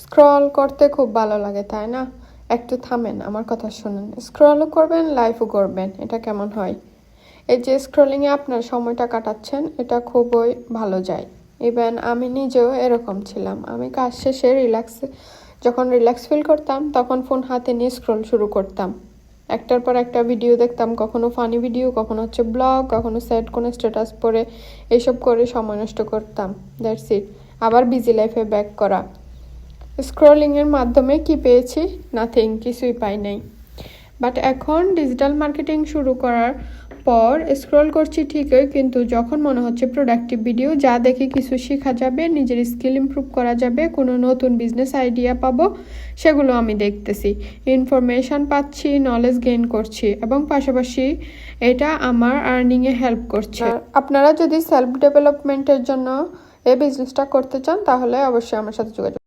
Scroll করতে খুব ভালো লাগে, তাই না? একটু থামেন, আমার কথা শুনুন। স্ক্রলও করবেন, লাইভও করবেন, এটা কেমন হয়? এই যে স্ক্রলিংয়ে আপনার সময়টা কাটাচ্ছেন, এটা খুবই ভালো যায়। ইভেন আমি নিজেও এরকম ছিলাম। আমি কাজ শেষে যখন রিল্যাক্স ফিল করতাম, তখন ফোন হাতে নিয়ে স্ক্রল শুরু করতাম। একটার পর একটা ভিডিও দেখতাম, কখনো ফানি ভিডিও, কখনো হচ্ছে ব্লগ, কখনো স্যাড কোনো স্ট্যাটাস পরে এইসব করে সময় নষ্ট করতাম। That's it. আবার বিজি লাইফে ব্যাক করা। স্ক্রলিংয়ের মাধ্যমে কি পেয়েছি? নাথিং, কিছুই পাই নাই। বাট এখন ডিজিটাল মার্কেটিং শুরু করার পর স্ক্রল করছি ঠিকই, কিন্তু যখন মনে হচ্ছে প্রোডাক্টিভ ভিডিও যা দেখে কিছু শেখা যাবে, নিজের স্কিল ইমপ্রুভ করা যাবে, কোনো নতুন বিজনেস আইডিয়া পাবো, সেগুলো আমি দেখতেছি। ইনফরমেশান পাচ্ছি, নলেজ গেইন করছি, এবং পাশাপাশি এটা আমার আর্নিংয়ে হেল্প করছে। আপনারা যদি সেলফ ডেভেলপমেন্টের জন্য এই বিজনেসটা করতে চান, তাহলে অবশ্যই আমার সাথে যোগাযোগ